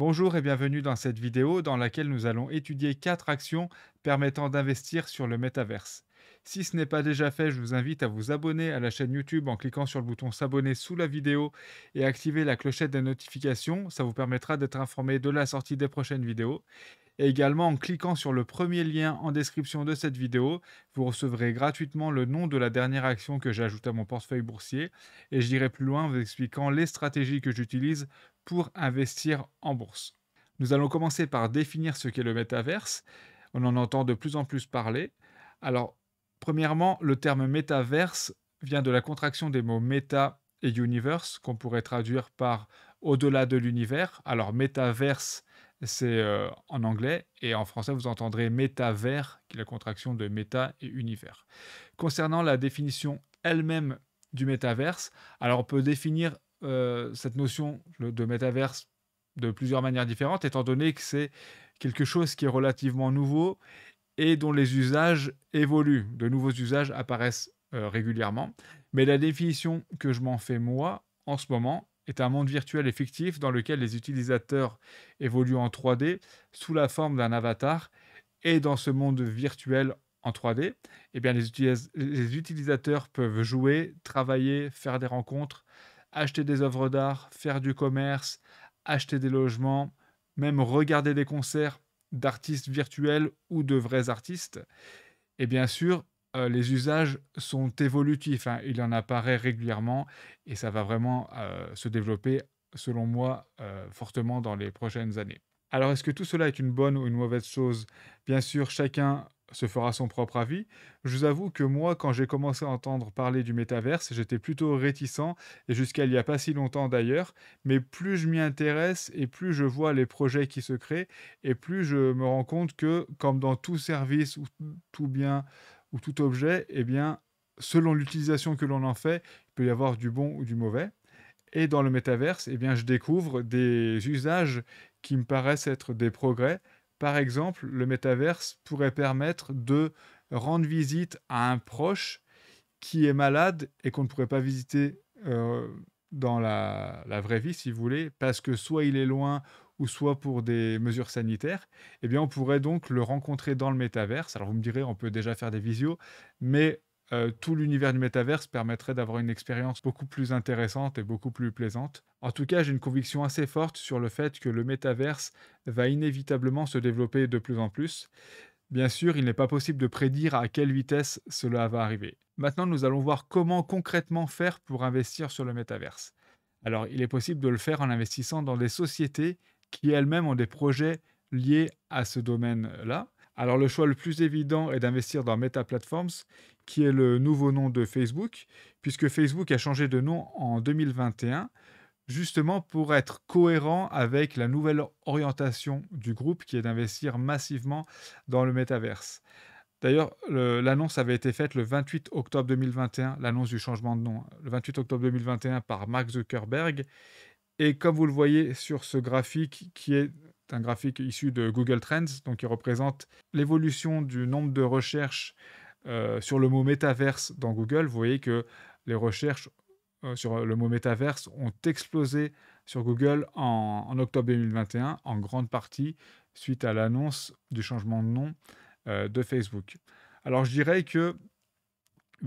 Bonjour et bienvenue dans cette vidéo dans laquelle nous allons étudier 4 actions permettant d'investir sur le métaverse. Si ce n'est pas déjà fait, je vous invite à vous abonner à la chaîne YouTube en cliquant sur le bouton s'abonner sous la vidéo et activer la clochette des notifications. Ça vous permettra d'être informé de la sortie des prochaines vidéos. Et également en cliquant sur le premier lien en description de cette vidéo, vous recevrez gratuitement le nom de la dernière action que j'ai ajoutée à mon portefeuille boursier. Et j'irai plus loin en vous expliquant les stratégies que j'utilise pour investir en bourse. Nous allons commencer par définir ce qu'est le métaverse. On en entend de plus en plus parler. Alors, premièrement, le terme métaverse vient de la contraction des mots méta et universe, qu'on pourrait traduire par au-delà de l'univers. Alors, métaverse, c'est en anglais, et en français, vous entendrez métavers, qui est la contraction de méta et univers. Concernant la définition elle-même du métaverse, alors on peut définir cette notion de métaverse de plusieurs manières différentes, étant donné que c'est quelque chose qui est relativement nouveau et dont les usages évoluent. De nouveaux usages apparaissent régulièrement. Mais la définition que je m'en fais moi, en ce moment, est un monde virtuel et fictif dans lequel les utilisateurs évoluent en 3D sous la forme d'un avatar. Et dans ce monde virtuel en 3D, eh bien, les utilisateurs peuvent jouer, travailler, faire des rencontres, acheter des œuvres d'art, faire du commerce, acheter des logements, même regarder des concerts d'artistes virtuels ou de vrais artistes. Et bien sûr, les usages sont évolutifs, hein. Il en apparaît régulièrement et ça va vraiment se développer, selon moi, fortement dans les prochaines années. Alors, est-ce que tout cela est une bonne ou une mauvaise chose? Bien sûr, chacun se fera son propre avis. Je vous avoue que moi, quand j'ai commencé à entendre parler du métaverse, j'étais plutôt réticent, et jusqu'à il n'y a pas si longtemps d'ailleurs. Mais plus je m'y intéresse et plus je vois les projets qui se créent, et plus je me rends compte que, comme dans tout service ou tout bien ou tout objet, eh bien, selon l'utilisation que l'on en fait, il peut y avoir du bon ou du mauvais. Et dans le métaverse, eh bien, je découvre des usages qui me paraissent être des progrès. Par exemple, le métaverse pourrait permettre de rendre visite à un proche qui est malade et qu'on ne pourrait pas visiter dans la vraie vie, si vous voulez, parce que soit il est loin ou soit pour des mesures sanitaires. Eh bien, on pourrait donc le rencontrer dans le métaverse. Alors, vous me direz, on peut déjà faire des visios, mais tout l'univers du métaverse permettrait d'avoir une expérience beaucoup plus intéressante et beaucoup plus plaisante. En tout cas, j'ai une conviction assez forte sur le fait que le métaverse va inévitablement se développer de plus en plus. Bien sûr, il n'est pas possible de prédire à quelle vitesse cela va arriver. Maintenant, nous allons voir comment concrètement faire pour investir sur le métaverse. Alors, il est possible de le faire en investissant dans des sociétés qui elles-mêmes ont des projets liés à ce domaine-là. Alors, le choix le plus évident est d'investir dans Meta Platforms, qui est le nouveau nom de Facebook, puisque Facebook a changé de nom en 2021 justement pour être cohérent avec la nouvelle orientation du groupe qui est d'investir massivement dans le métaverse. D'ailleurs, l'annonce avait été faite le 28 octobre 2021, l'annonce du changement de nom, le 28 octobre 2021 par Mark Zuckerberg. Et comme vous le voyez sur ce graphique, qui est un graphique issu de Google Trends, donc qui représente l'évolution du nombre de recherches sur le mot métaverse dans Google, vous voyez que les recherches sur le mot métaverse ont explosé sur Google en octobre 2021, en grande partie suite à l'annonce du changement de nom de Facebook. Alors je dirais que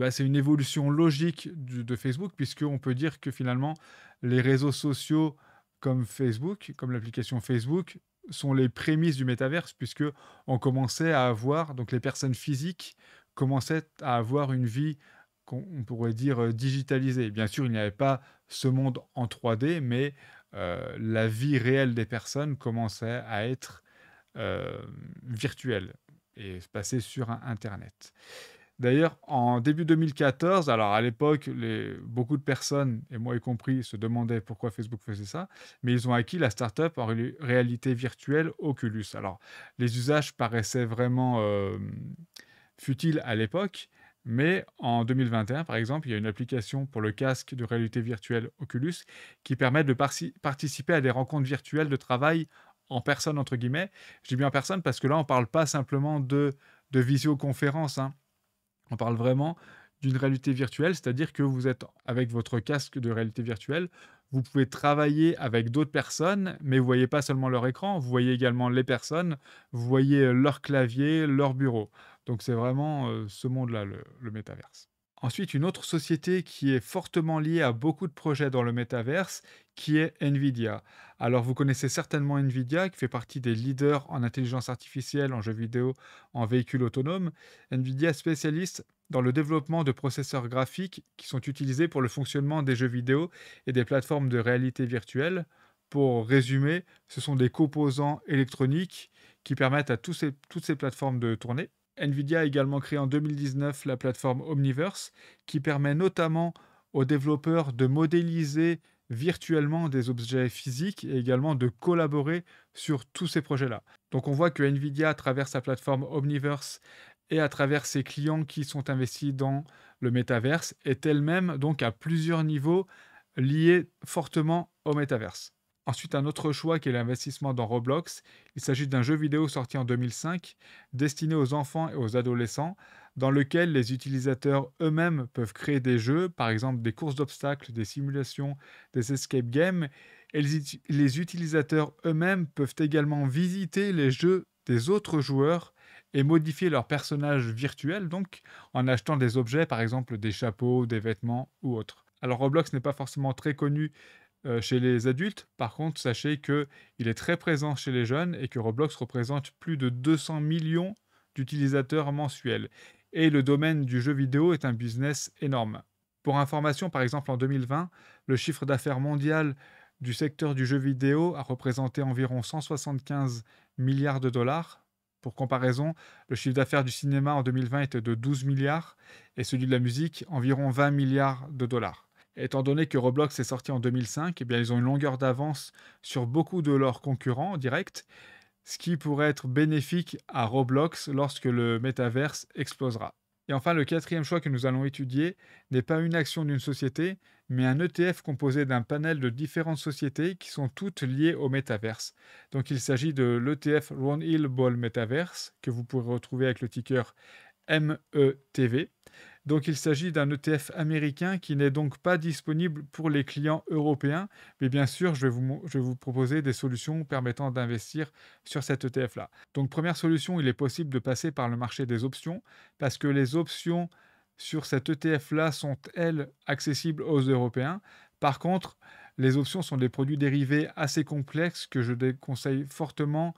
c'est une évolution logique de Facebook, puisqu'on peut dire que finalement les réseaux sociaux comme Facebook, comme l'application Facebook, sont les prémices du métaverse, puisque on commençait à avoir, donc les personnes physiques commençaient à avoir une vie qu'on pourrait dire digitalisée. Bien sûr, il n'y avait pas ce monde en 3D, mais la vie réelle des personnes commençait à être virtuelle et se passer sur Internet. D'ailleurs, en début 2014, alors à l'époque, beaucoup de personnes, et moi y compris, se demandaient pourquoi Facebook faisait ça, mais ils ont acquis la startup en réalité virtuelle Oculus. Alors, les usages paraissaient vraiment futiles à l'époque, mais en 2021, par exemple, il y a une application pour le casque de réalité virtuelle Oculus qui permet de participer à des rencontres virtuelles de travail en personne, entre guillemets. Je dis bien en personne parce que là, on ne parle pas simplement de visioconférence, hein. On parle vraiment d'une réalité virtuelle, c'est-à-dire que vous êtes avec votre casque de réalité virtuelle, vous pouvez travailler avec d'autres personnes, mais vous voyez pas seulement leur écran, vous voyez également les personnes, vous voyez, leur clavier, leur bureau. Donc c'est vraiment, ce monde-là, le métaverse. Ensuite, une autre société qui est fortement liée à beaucoup de projets dans le métaverse, qui est Nvidia. Alors, vous connaissez certainement Nvidia, qui fait partie des leaders en intelligence artificielle, en jeux vidéo, en véhicules autonomes. Nvidia est spécialiste dans le développement de processeurs graphiques qui sont utilisés pour le fonctionnement des jeux vidéo et des plateformes de réalité virtuelle. Pour résumer, ce sont des composants électroniques qui permettent à toutes ces plateformes de tourner. Nvidia a également créé en 2019 la plateforme Omniverse, qui permet notamment aux développeurs de modéliser virtuellement des objets physiques et également de collaborer sur tous ces projets-là. Donc on voit que Nvidia, à travers sa plateforme Omniverse et à travers ses clients qui sont investis dans le métaverse, est elle-même donc à plusieurs niveaux liée fortement au métaverse. Ensuite, un autre choix qui est l'investissement dans Roblox. Il s'agit d'un jeu vidéo sorti en 2005, destiné aux enfants et aux adolescents, dans lequel les utilisateurs eux-mêmes peuvent créer des jeux, par exemple des courses d'obstacles, des simulations, des escape games, et les utilisateurs eux-mêmes peuvent également visiter les jeux des autres joueurs et modifier leurs personnages virtuels, donc en achetant des objets, par exemple des chapeaux, des vêtements ou autres. Alors Roblox n'est pas forcément très connu chez les adultes. Par contre, sachez qu'il est très présent chez les jeunes et que Roblox représente plus de 200 millions d'utilisateurs mensuels. Et le domaine du jeu vidéo est un business énorme. Pour information, par exemple, en 2020, le chiffre d'affaires mondial du secteur du jeu vidéo a représenté environ 175 milliards de dollars. Pour comparaison, le chiffre d'affaires du cinéma en 2020 était de 12 milliards et celui de la musique environ 20 milliards de dollars. Étant donné que Roblox est sorti en 2005, eh bien, ils ont une longueur d'avance sur beaucoup de leurs concurrents directs, ce qui pourrait être bénéfique à Roblox lorsque le métaverse explosera. Et enfin, le quatrième choix que nous allons étudier n'est pas une action d'une société, mais un ETF composé d'un panel de différentes sociétés qui sont toutes liées au métaverse. Donc il s'agit de l'ETF Roundhill Ball Metaverse, que vous pourrez retrouver avec le ticker METV. Donc il s'agit d'un ETF américain qui n'est donc pas disponible pour les clients européens, mais bien sûr, je vais vous proposer des solutions permettant d'investir sur cet ETF-là. Donc première solution, il est possible de passer par le marché des options, parce que les options sur cet ETF-là sont, elles, accessibles aux Européens. Par contre, les options sont des produits dérivés assez complexes que je déconseille fortement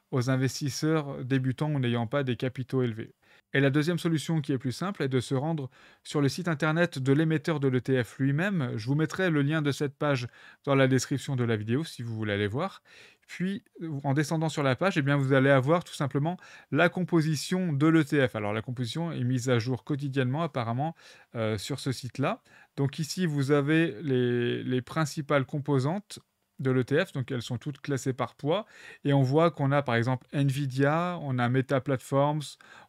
aux investisseurs débutants ou n'ayant pas des capitaux élevés. Et la deuxième solution qui est plus simple est de se rendre sur le site internet de l'émetteur de l'ETF lui-même. Je vous mettrai le lien de cette page dans la description de la vidéo si vous voulez aller voir. Puis, en descendant sur la page, eh bien, vous allez avoir tout simplement la composition de l'ETF. Alors, la composition est mise à jour quotidiennement, apparemment, sur ce site-là. Donc ici, vous avez les principales composantes de l'ETF, donc elles sont toutes classées par poids, et on voit qu'on a par exemple Nvidia, on a Meta Platforms,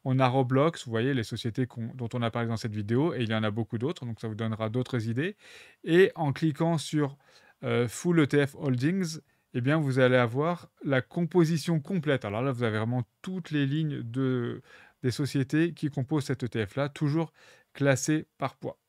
on a Roblox, vous voyez les sociétés dont on a parlé dans cette vidéo, et il y en a beaucoup d'autres, donc ça vous donnera d'autres idées. Et en cliquant sur Full ETF Holdings, eh bien vous allez avoir la composition complète. Alors là, vous avez vraiment toutes les lignes des sociétés qui composent cet ETF-là, toujours classées par poids.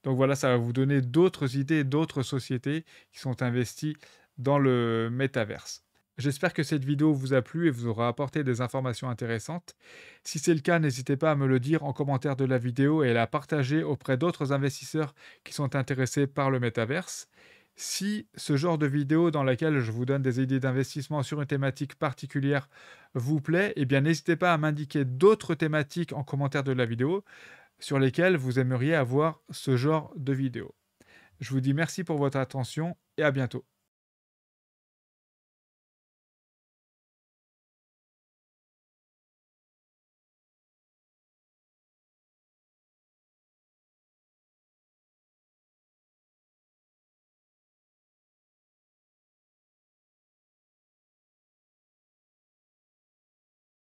Donc voilà, ça va vous donner d'autres idées, d'autres sociétés qui sont investies dans le métaverse. J'espère que cette vidéo vous a plu et vous aura apporté des informations intéressantes. Si c'est le cas, n'hésitez pas à me le dire en commentaire de la vidéo et à la partager auprès d'autres investisseurs qui sont intéressés par le métaverse. Si ce genre de vidéo dans laquelle je vous donne des idées d'investissement sur une thématique particulière vous plaît, eh bien n'hésitez pas à m'indiquer d'autres thématiques en commentaire de la vidéo sur lesquelles vous aimeriez avoir ce genre de vidéo. Je vous dis merci pour votre attention et à bientôt.